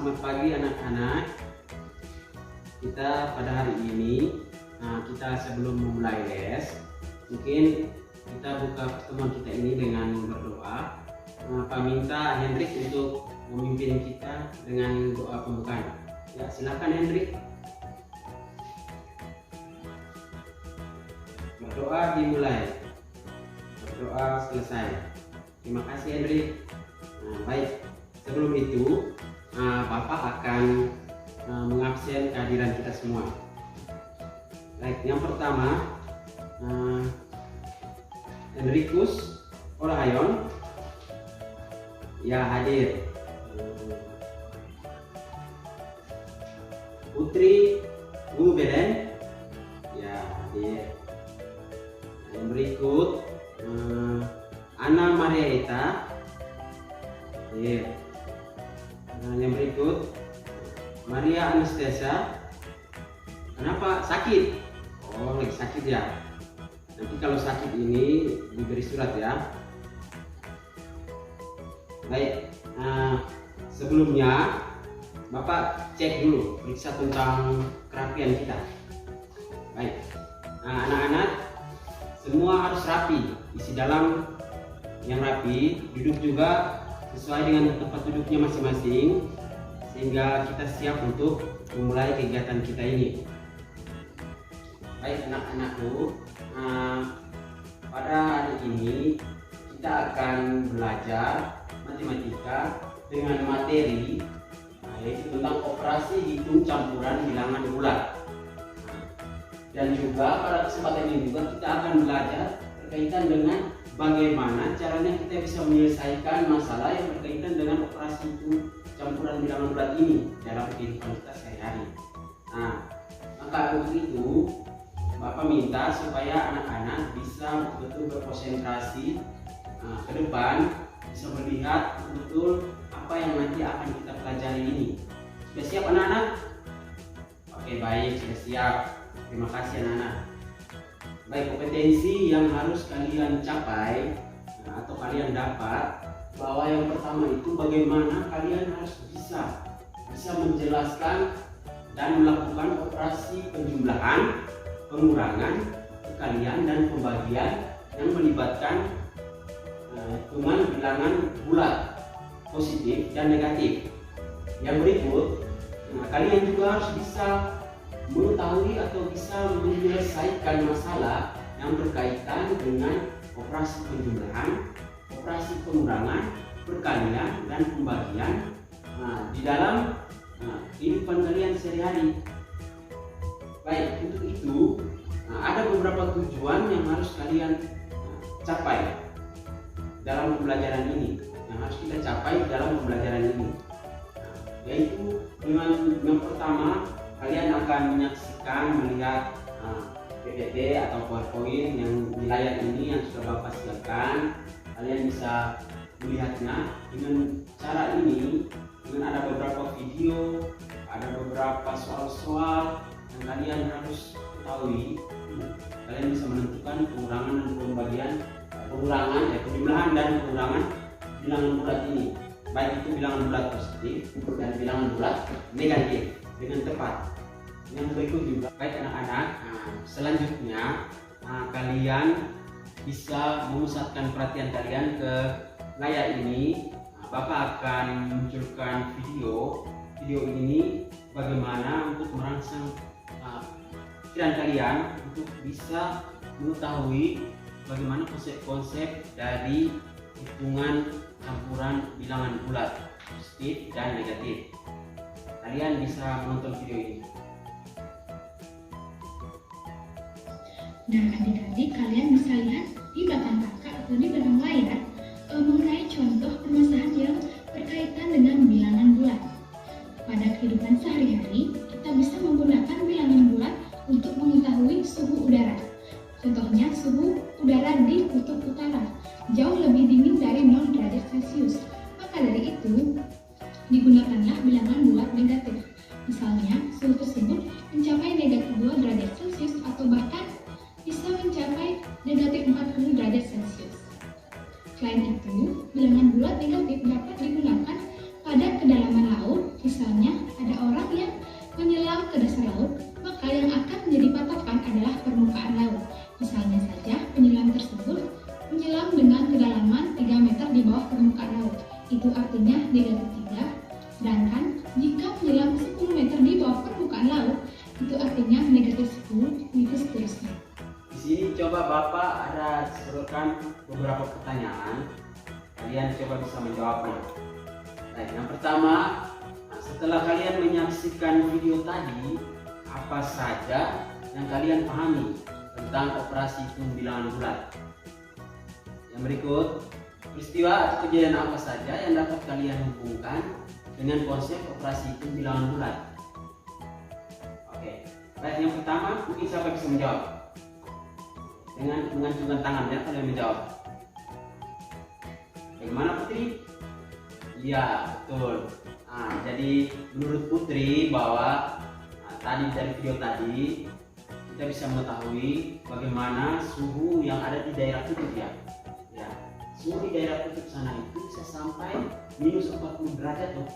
selamat pagi anak-anak. Kita pada hari ini, kita sebelum memulai les, mungkin kita buka pertemuan kita ini dengan berdoa. Pak minta Hendrik untuk memimpin kita dengan doa pembukaan. Ya, silakan Hendrik. Berdoa dimulai, berdoa selesai. Terima kasih Hendrik. Baik, sebelum itu Bapak akan mengabsen kehadiran kita semua. Baik, yang pertama Hendrikus Olahayon ya hadir. Putri Gubelen ya hadir. Yang berikut Ana Maria Eta hadir. Yang berikut Maria Anastasia. Kenapa sakit? Oh, lagi sakit ya. Nanti kalau sakit ini diberi surat ya. Baik, sebelumnya Bapak cek dulu, periksa tentang kerapian kita. Baik, anak-anak semua harus rapi, isi dalam yang rapi, duduk juga sesuai dengan tempat duduknya masing-masing, sehingga kita siap untuk memulai kegiatan kita ini. Baik anak-anakku, pada hari ini kita akan belajar matematika dengan materi yaitu tentang operasi hitung campuran bilangan bulat. Dan juga pada kesempatan ini juga kita akan belajar berkaitan dengan bagaimana caranya kita bisa menyelesaikan masalah yang berkaitan dengan operasi hitung campuran bilangan bulat ini dalam kehidupan kita sehari-hari. Maka untuk itu Bapak minta supaya anak-anak bisa betul-betul berkonsentrasi ke depan, bisa melihat betul apa yang nanti akan kita pelajari ini. Sudah siap anak-anak? Oke, baik, sudah siap. Terima kasih anak-anak. Baik, kompetensi yang harus kalian capai atau kalian dapat, bahwa yang pertama itu bagaimana kalian harus bisa menjelaskan dan melakukan operasi penjumlahan, pengurangan, perkalian, dan pembagian yang melibatkan hitungan bilangan bulat, positif dan negatif. Yang berikut, kalian juga harus bisa mengetahui atau bisa menyelesaikan masalah yang berkaitan dengan operasi penjumlahan, operasi pengurangan, perkalian, dan pembagian di dalam kehidupan kalian sehari-hari. Baik, untuk itu ada beberapa tujuan yang harus kalian capai dalam pembelajaran ini, yang harus kita capai dalam pembelajaran ini, yaitu dengan yang pertama kalian akan melihat PPT atau PowerPoint yang di layar ini yang sudah Bapak siapkan. Kalian bisa melihatnya dengan cara ini, dengan ada beberapa video, ada beberapa soal-soal yang kalian harus ketahui. Kalian bisa menentukan pengurangan dan pembagian, penjumlahan dan pengurangan bilangan bulat ini, baik itu bilangan bulat positif dan bilangan bulat negatif dengan tepat. Yang berikut juga, baik anak-anak, selanjutnya kalian bisa memusatkan perhatian kalian ke layar ini. Bapak akan munculkan video ini bagaimana untuk merangsang pikiran kalian untuk bisa mengetahui bagaimana konsep-konsep dari hitungan campuran bilangan bulat positif dan negatif. Kalian bisa menonton video ini. Nah, adik-adik, kalian bisa lihat di belakang kakak atau di belakang layar mengenai contoh permasalahan yang berkaitan dengan bilangan bulat. Pada kehidupan sehari-hari, kita bisa menggunakan bilangan bulat untuk mengetahui suhu udara. Contohnya, suhu udara di kutub utara jauh lebih dingin dari 0 derajat Celcius. Maka dari itu, digunakanlah bilangan bulat negatif. Misalnya, suhu tersebut mencapai negatif 2 derajat Celcius atau bahkan bisa mencapai negatif 40 derajat Celcius. Selain itu, bilangan bulat negatif dapat digunakan pada kedalaman laut, Misalnya, ada orang yang menyelam ke dasar laut, maka yang akan menjadi patokan adalah permukaan laut. Misalnya saja, penyelam tersebut menyelam dengan kedalaman 3 meter di bawah permukaan laut. Itu artinya negatif 3. Sedangkan jika menyelam 10 meter di bawah permukaan laut, itu artinya negatif 10, itu seterusnya. Di sini coba Bapak ada sebutkan beberapa pertanyaan. Kalian coba bisa menjawabnya. Nah, yang pertama, setelah kalian menyaksikan video tadi, apa saja yang kalian pahami tentang operasi hitung bilangan bulat? Yang berikut, peristiwa atau kejadian apa saja yang dapat kalian hubungkan dengan konsep operasi hitung bilangan bulat? Oke, baik, yang pertama mungkin siapa bisa menjawab? Dengan mengacungkan tangan ya, kalian menjawab. Bagaimana Putri? Iya, betul. Jadi menurut Putri bahwa tadi dari video tadi kita bisa mengetahui bagaimana suhu yang ada di daerah kutub ya. Suhu di daerah kutub sana itu bisa sampai minus 40 derajat loh.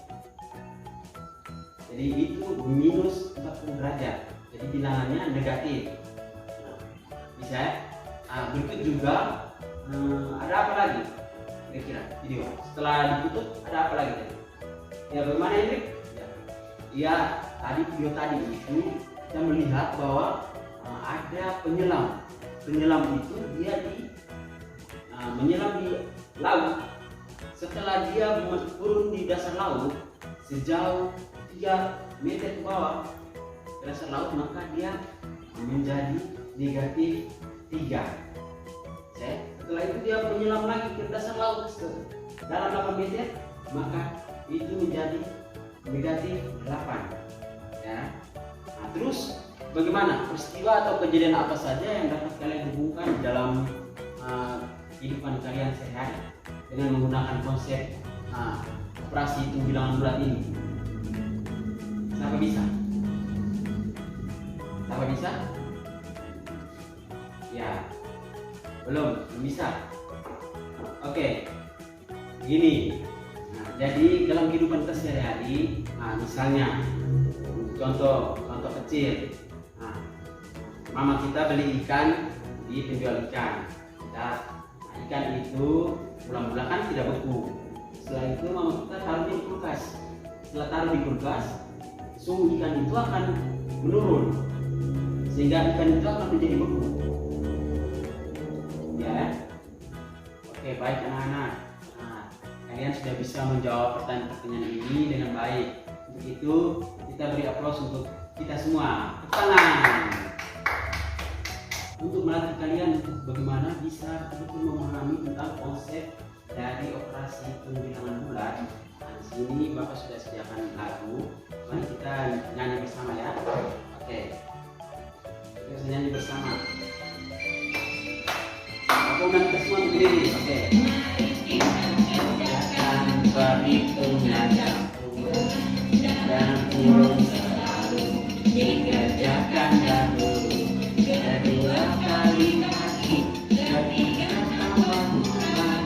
Jadi itu minus 40 derajat. Jadi bilangannya negatif. Bisa ya? Berikut juga ada apa lagi? Kira-kira video setelah ditutup ada apa lagi tadi? Ya bagaimana Hendrik? Ya tadi video tadi itu kita melihat bahwa ada penyelam. Penyelam itu dia menyelam di laut. Setelah dia turun di dasar laut sejauh 3 meter ke bawah ke dasar laut, maka dia menjadi negatif 3. Setelah itu dia menyelam lagi ke dasar laut dalam 8 meter, maka itu menjadi negatif 8 ya. Terus bagaimana peristiwa atau kejadian apa saja yang dapat kalian hubungkan dalam kehidupan kalian sehari-hari dengan menggunakan konsep operasi hitung bilangan bulat ini? Siapa bisa? Siapa bisa? Ya, belum bisa. Oke, begini. Jadi dalam kehidupan kita sehari-hari, misalnya contoh kecil. Mama kita beli ikan di penjual ikan. Ikan itu bulan-bulan kan tidak beku. Setelah itu mama kita taruh di kulkas. Setelah taruh di kulkas, suhu ikan itu akan menurun sehingga ikan itu akan menjadi beku. Ya, oke, baik anak-anak. Kalian sudah bisa menjawab pertanyaan-pertanyaan ini dengan baik. Untuk itu kita beri aplaus untuk kita semua. Tepuk tangan. Untuk melatih kalian bagaimana bisa betul memahami tentang konsep dari operasi hitung bilangan bulat. Di sini Bapak sudah sediakan lagu. Mari kita nyanyi bersama ya. Oke, kita nyanyi bersama. Aku nanti semua berdiri. Oke. Kerjakan perhitungan yang dan turun selalu dikerjakan dahulu. Kedua kali kaki, ketiga tambah beban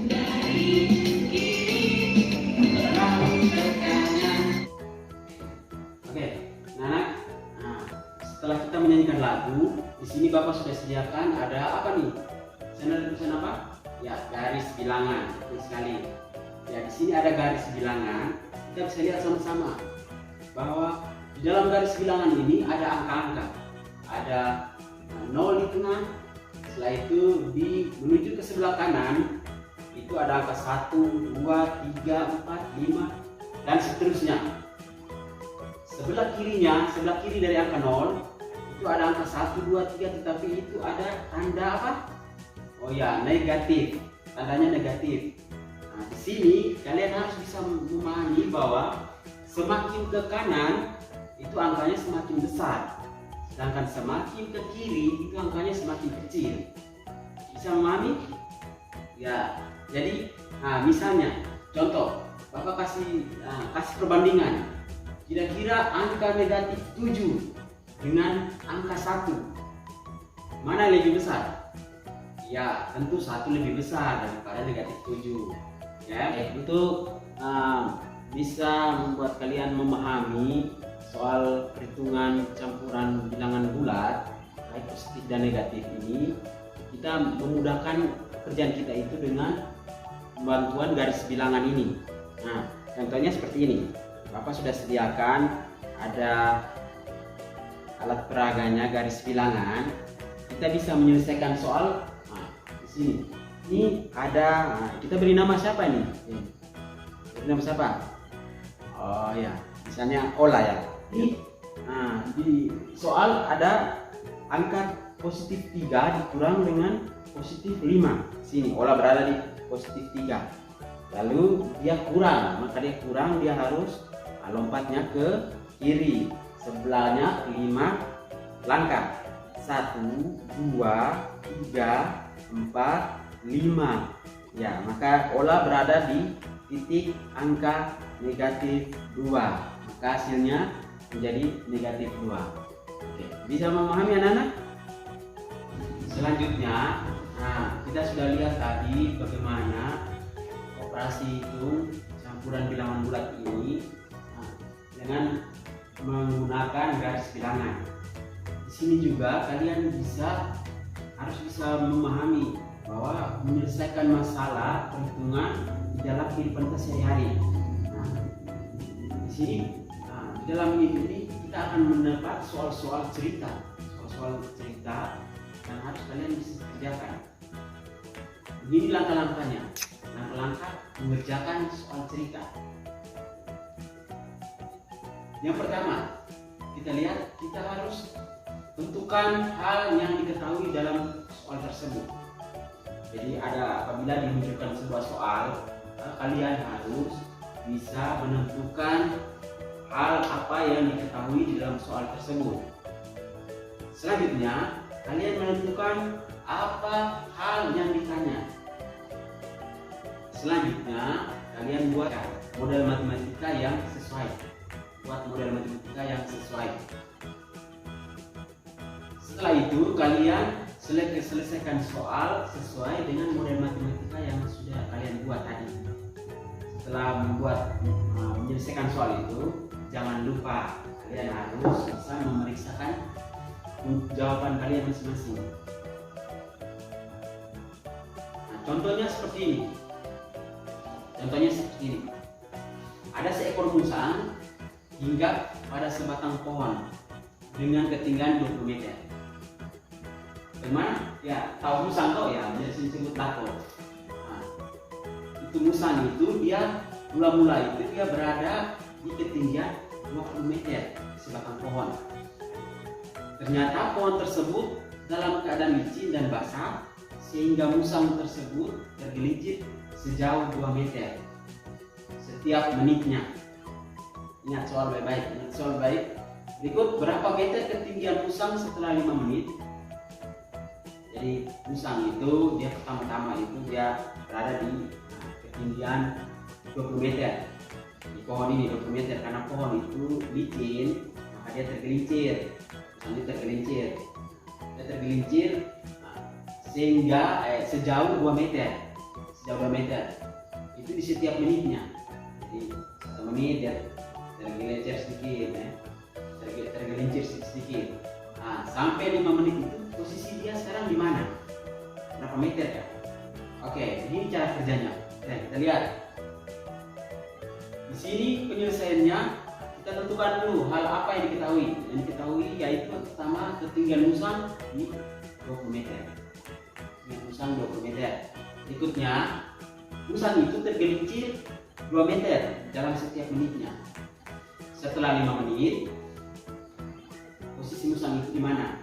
dari kiri lalu ke kanan. Oke, anak. Setelah kita menyanyikan lagu, di sini Bapak sudah sediakan ada apa nih? Ada tulisan apa? Ya, garis bilangan. Betul sekali. Ya, di sini ada garis bilangan. Kita bisa lihat sama-sama bahwa di dalam garis bilangan ini ada angka-angka. Ada 0 di tengah. Setelah itu menuju ke sebelah kanan itu ada angka 1, 2, 3, 4, 5 dan seterusnya. Sebelah kiri dari angka 0 itu ada angka 1, 2, 3, tetapi itu ada tanda apa? Oh ya, negatif. Tandanya negatif. Di sini kalian harus bisa memahami bahwa semakin ke kanan itu angkanya semakin besar, sedangkan semakin ke kiri itu angkanya semakin kecil. Bisa memahami? Ya. Jadi, misalnya contoh, Bapak kasih perbandingan. Kira-kira angka negatif 7 dengan angka 1, mana yang lebih besar? Ya, tentu 1 lebih besar daripada negatif 7. Ya, untuk bisa membuat kalian memahami soal perhitungan campuran bilangan bulat baik positif dan negatif ini, kita memudahkan pekerjaan kita itu dengan bantuan garis bilangan ini. Nah, contohnya seperti ini. Bapak sudah sediakan ada alat peraganya garis bilangan. Kita bisa menyelesaikan soal di sini. Ini ada, kita beri nama siapa nih? Beri nama siapa? Oh ya, misalnya Ola ya. Di soal ada angka positif 3 dikurang dengan positif 5. Sini Ola berada di positif 3. Lalu dia kurang, maka dia kurang, dia harus lompatnya ke kiri. Sebelahnya 5 langkah. 1, 2, 3, 4, 5. Ya, maka Ola berada di titik angka negatif 2. Maka hasilnya menjadi negatif 2. Oke, bisa memahami anak-anak? Selanjutnya, kita sudah lihat tadi bagaimana operasi hitung campuran bilangan bulat ini dengan menggunakan garis bilangan. Di sini juga kalian harus bisa memahami bahwa menyelesaikan masalah perhitungan di dalam kehidupan sehari-hari. Di sini di dalam ini kita akan mendapat soal-soal cerita yang harus kalian bisa kerjakan. Begini langkah-langkahnya. Langkah-langkah mengerjakan soal cerita. Yang pertama, kita lihat kita harus tentukan hal yang diketahui dalam soal tersebut. Jadi apabila dimunculkan sebuah soal, kalian harus bisa menentukan hal apa yang diketahui di dalam soal tersebut. Selanjutnya, kalian menentukan apa hal yang ditanya. Selanjutnya, kalian buat model matematika yang sesuai. Setelah itu, kalian selesaikan soal sesuai dengan model matematika yang sudah kalian buat tadi. Setelah menyelesaikan soal itu, jangan lupa kalian harus bisa memeriksakan jawaban kalian masing-masing. Contohnya seperti ini. Ada seekor musang hinggap pada sebatang pohon dengan ketinggian 20 meter. Bagaimana? Ya, tahu musang toh ya, jadi disebut tako. Itu musang itu dia mula-mula itu dia berada di ketinggian 20 meter di sebatang pohon. Ternyata pohon tersebut dalam keadaan licin dan basah sehingga musang tersebut tergelincir sejauh 2 meter setiap menitnya. Ingat soal baik. Berikut berapa meter ketinggian musang setelah 5 menit. Jadi musang itu dia pertama-tama itu dia berada di ketinggian 20 meter di pohon ini, 20 meter, karena pohon itu licin maka dia tergelincir. Dia tergelincir sehingga sejauh 2 meter itu di setiap menitnya. Jadi 1 menit dia tergelincir sedikit. Sampai 5 menit itu posisi dia sekarang di mana? Berapa meter ya? Oke, ini cara kerjanya. Kita lihat. Di sini penyelesaiannya kita tentukan dulu hal apa yang diketahui. Yang diketahui yaitu pertama ketinggian musang di 20 meter. Musang 20 meter. Berikutnya, musang itu tergelincir 2 meter dalam setiap menitnya. Setelah 5 menit, posisi musang itu di mana?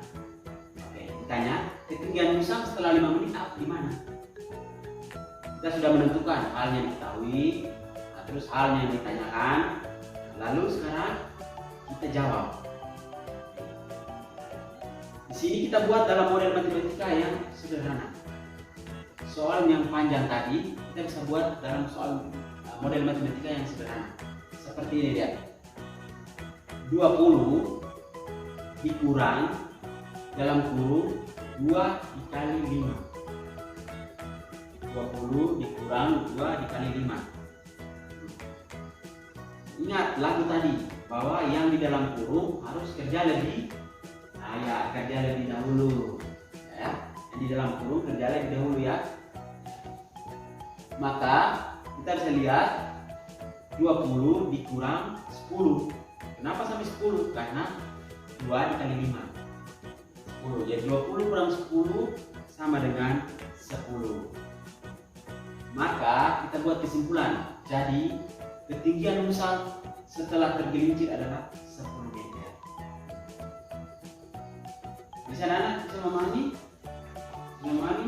Oke, ditanya, ketinggian musang setelah 5 menit di mana? Kita sudah menentukan hal yang diketahui, terus hal yang ditanyakan. Lalu sekarang kita jawab. Di sini kita buat dalam model matematika yang sederhana. Soal yang panjang tadi kita bisa buat dalam soal model matematika yang sederhana. Seperti ini lihat. 20 dikurang dalam kurung 2 dikali 5. 20 dikurang 2 dikali 5. ingat lagu tadi bahwa yang di dalam kurung harus kerja lebih dahulu ya. Yang di dalam kurung kerja lebih dahulu ya. Maka kita bisa lihat 20 dikurang 10. Kenapa sampai 10? Karena 2 dikali 5 10. Jadi 20 kurang 10 sama dengan 10. Maka kita buat kesimpulan. Jadi ketinggian musang setelah tergelincir adalah 10 meter. Bisa anak bisa memahami? Memahami?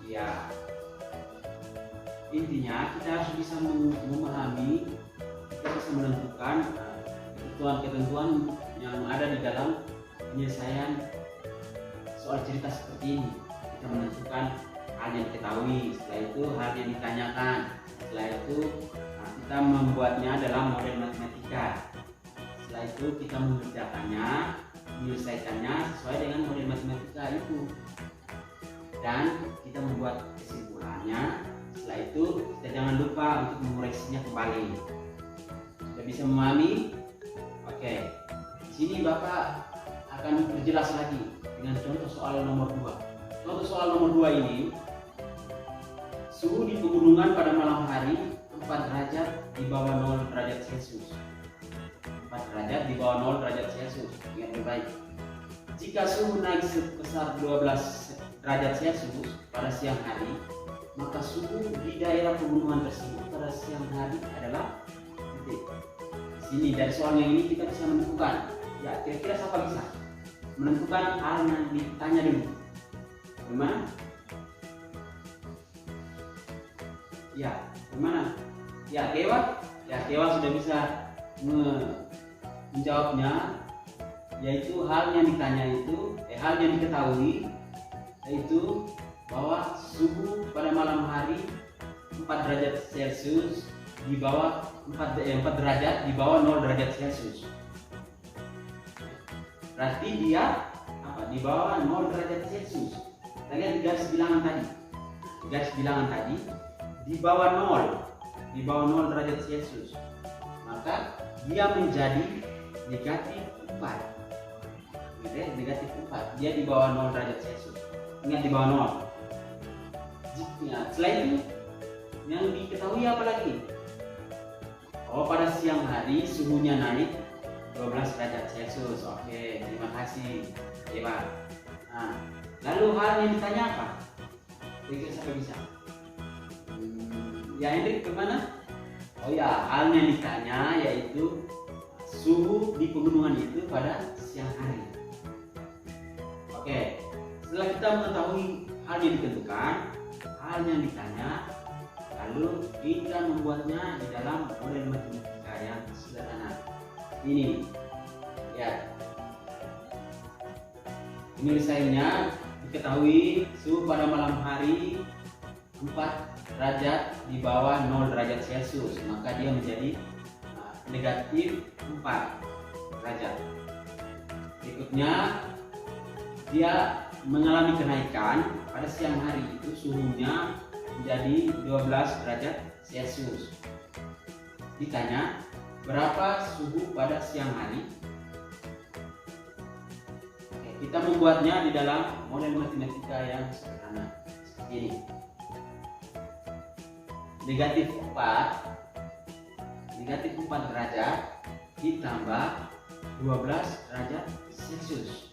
Ya. Intinya kita harus bisa memahami, kita bisa menentukan ketentuan-ketentuan yang ada di dalam penyelesaian soal cerita seperti ini. Kita menentukan hal yang diketahui, setelah itu hal yang ditanyakan, setelah itu kita membuatnya dalam model matematika, setelah itu kita mengerjakannya, menyelesaikannya sesuai dengan model matematika itu, dan kita membuat kesimpulannya. Setelah itu kita jangan lupa untuk mengoreksinya kembali. Sudah bisa memahami? Oke. Di sini Bapak akan perjelas lagi dengan contoh soal nomor 2. Contoh soal nomor 2 ini, suhu di pegunungan pada malam hari 4 derajat di bawah 0 derajat Celcius. 4 derajat di bawah 0 derajat Celcius. Ingat baik. Jika suhu naik sebesar 12 derajat Celcius pada siang hari, maka suhu di daerah pegunungan tersebut pada siang hari adalah titik. Di sini dari soal yang ini kita bisa menentukan. Ya, kira-kira siapa bisa menentukan hal yang ditanya dulu? Bagaimana? Ya, bagaimana? Ya, Kewa sudah bisa menjawabnya, yaitu hal yang ditanya itu, hal yang diketahui, yaitu bahwa suhu pada malam hari 4 derajat Celcius di bawah 4 derajat di bawah 0 derajat Celcius. Berarti dia di bawah 0 derajat Celcius. Kita lihat di garis bilangan tadi. Di garis bilangan tadi di bawah 0 derajat Celcius. Maka dia menjadi negatif 4. Negatif 4. Dia di bawah 0 derajat Celcius. Ingat di bawah 0. Ya, setelah itu yang diketahui apa lagi? Oh, pada siang hari suhunya naik 12 derajat Celcius. Oke, terima kasih. Hebat. Nah, lalu hal yang ditanya apa? Kira-kira siapa bisa? Ya, Hendrik kemana? Oh ya, hal yang ditanya yaitu suhu di pegunungan itu pada siang hari. Oke, setelah kita mengetahui hal yang ditentukan, hal yang ditanya, lalu kita membuatnya di dalam model matematika yang sederhana. Ini, ya. Penyelesaiannya diketahui suhu pada malam hari 4 derajat di bawah 0 derajat Celcius, maka dia menjadi negatif 4 derajat. Berikutnya, dia mengalami kenaikan pada siang hari, itu suhunya menjadi 12 derajat Celcius. Ditanya berapa suhu pada siang hari. Oke, kita membuatnya di dalam model matematika yang sederhana seperti ini. Negatif 4 derajat ditambah 12 derajat Celcius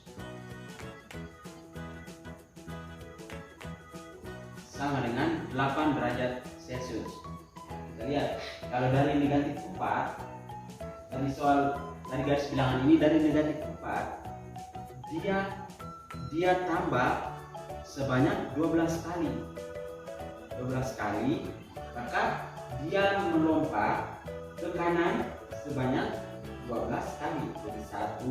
sama dengan 8 derajat Celcius. Kita lihat, kalau dari negatif 4, dari garis bilangan ini, dari negatif 4 dia tambah sebanyak 12 kali, maka dia melompat ke kanan sebanyak 12 kali. Jadi 1,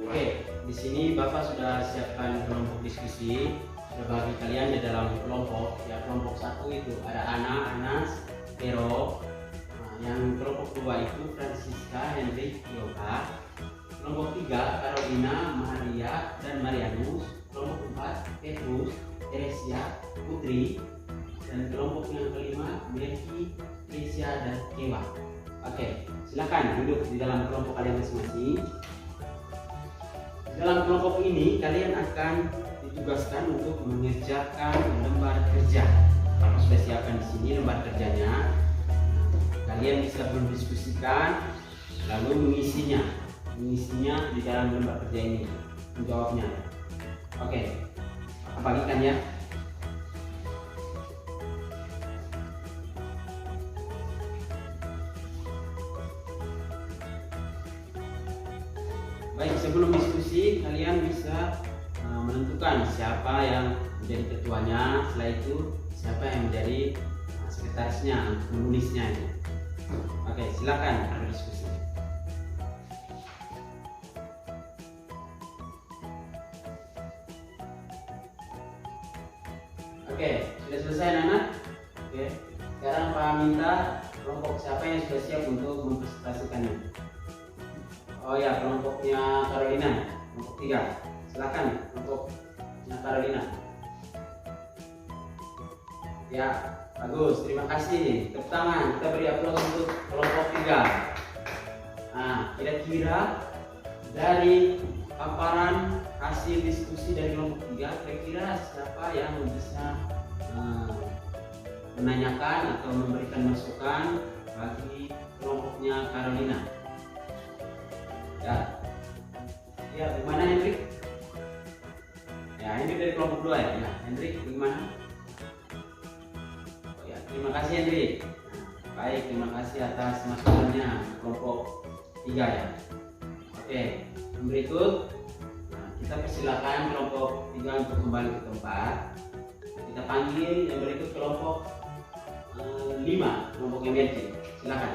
2. Oke, di sini Bapak sudah siapkan kelompok diskusi. Sudah bagi kalian di dalam kelompok. Ya, kelompok 1 itu ada Ana, Anas, Vero. Yang kelompok 2 itu Francisca, Hendrik, Yoga. Kelompok 3 Carolina, Maria, dan Marianus. Kelompok 4 Petrus, Teresia, Putri. Dan kelompok yang kelima Melki, Kesia, dan Kewa. Oke, silakan duduk di dalam kelompok kalian masing-masing. Di dalam kelompok ini kalian akan ditugaskan untuk mengerjakan lembar kerja. Kalau sudah siapkan di sini lembar kerjanya, kalian bisa berdiskusikan lalu mengisinya di dalam lembar kerja ini, menjawabnya. Oke, aku bagikan ya. Baik, sebelum diskusi kalian bisa menentukan siapa yang menjadi ketuanya, setelah itu siapa yang menjadi sekretarisnya untuk menulisnya itu. Oke, silakan berdiskusi. Oke, sudah selesai anak-anak? Oke, sekarang Pak minta kelompok siapa yang sudah siap untuk mempresentasikannya. Oh ya, kelompoknya Carolina, kelompok 3. Silakan kelompoknya Carolina. Ya, bagus, terima kasih. Tepuk tangan, kita beri aplaus untuk kelompok 3. Nah, kira-kira dari paparan hasil diskusi dari kelompok 3, kira-kira siapa yang bisa menanyakan atau memberikan masukan bagi kelompoknya Carolina? Ya, bagaimana Hendrik? Ya, Hendrik dari kelompok 2 ya. Ya, Hendrik bagaimana? Oh ya, terima kasih Hendrik. Nah, baik, terima kasih atas masukannya kelompok 3 ya. Oke, yang berikut, nah, kita persilakan kelompok 3 untuk kembali ke tempat. Kita panggil yang berikut kelompok 5, kelompoknya Mercy. Silakan.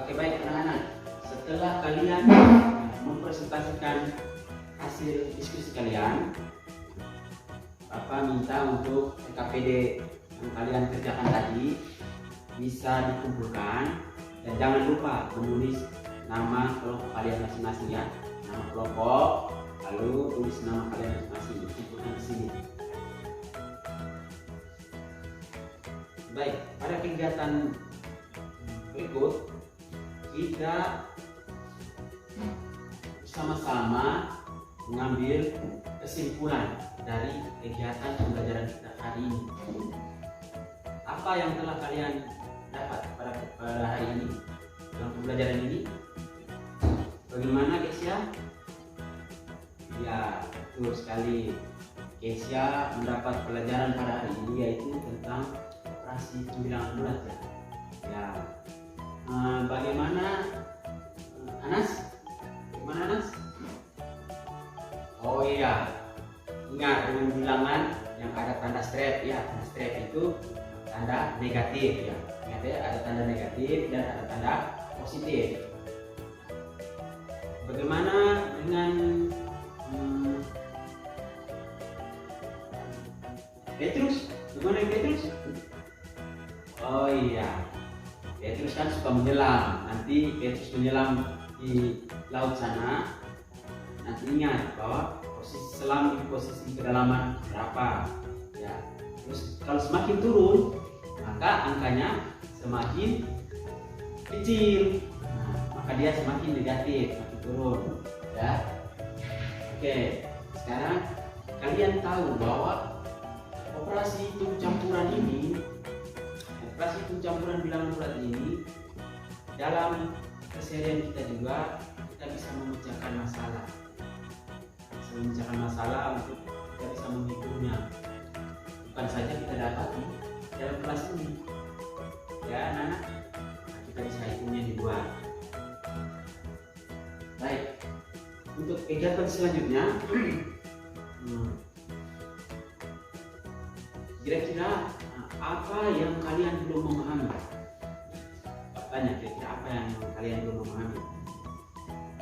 Oke, baik anak-anak, setelah kalian mempresentasikan hasil diskusi kalian, Bapak minta untuk KPD yang kalian kerjakan tadi bisa dikumpulkan, dan jangan lupa menulis nama kelompok kalian masing-masing ya, nama kelompok, lalu tulis nama kalian masing-masing, dikumpulkan di sini. Baik, pada kegiatan berikut kita bersama-sama mengambil kesimpulan dari kegiatan pembelajaran kita hari ini. Apa yang telah kalian dapat pada hari ini dalam pembelajaran ini? Bagaimana Kesia? Ya, betul sekali. Kesia mendapat pelajaran pada hari ini yaitu tentang operasi pembilangan bulat ya. Ya. Bagaimana Anas? Bagaimana Anas? Oh iya, ingat dengan bilangan yang ada tanda strap ya. Tanda strap itu tanda negatif ya. Ingat ya, ada tanda negatif dan ada tanda positif. Bagaimana dengan Petrus? Bagaimana dengan Petrus? Oh iya, Petrus kan suka menyelam. Nanti Petrus menyelam di laut sana. Nanti ingat bahwa posisi selam di posisi kedalaman berapa ya. Terus kalau semakin turun, maka angkanya semakin kecil. Nah, maka dia semakin negatif, semakin turun ya. Oke, sekarang kalian tahu bahwa operasi hitung campuran bilangan bulat ini dalam keseharian kita juga kita bisa memecahkan masalah untuk kita bisa menghitungnya. Bukan saja kita dapat di dalam kelas ini ya anak-anak, kita bisa hitungnya di luar. Baik, untuk kegiatan selanjutnya kira-kira apa yang kalian belum memahami? Tanya kira-kira apa yang kalian belum memahami?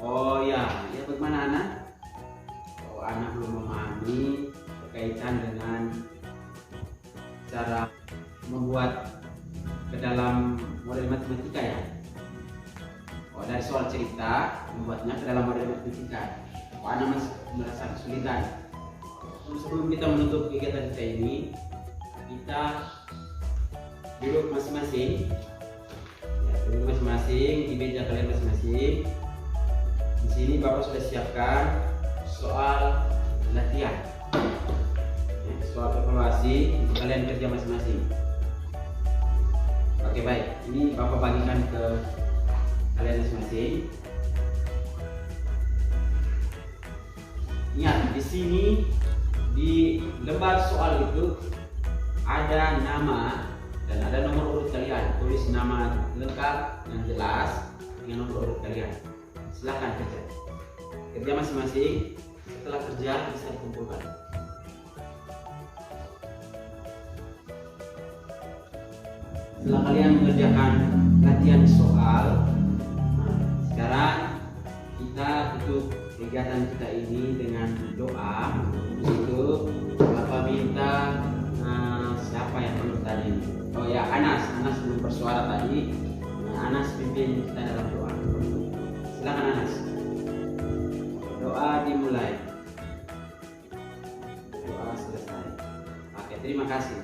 Oh ya, bagaimana anak? Oh, anak belum memahami berkaitan dengan cara membuat ke dalam model matematika ya. Oh, dari soal cerita membuatnya ke dalam model matematika. Oh, anak masih merasa kesulitan. Sebelum kita menutup kegiatan kita ini, kita duduk masing-masing. Ya, duduk masing-masing di meja kalian masing-masing. Di sini Bapak sudah siapkan soal latihan. Ya, soal evaluasi untuk kalian kerja masing-masing. Oke, baik. Ini Bapak bagikan ke kalian masing-masing. Ingat, di sini di lembar soal itu ada nama dan ada nomor urut kalian. Tulis nama lengkap yang jelas dengan nomor urut kalian. Silakan kerja masing-masing. Setelah kerja bisa dikumpulkan. Setelah kalian mengerjakan latihan soal, nah, sekarang kita tutup kegiatan kita ini dengan doa. Itu Bapak minta siapa yang perlu tadi? Oh ya, Anas belum bersuara tadi. Nah, Anas pimpin kita dalam doa. Silakan Anas. Doa dimulai. Doa selesai. Oke, terima kasih.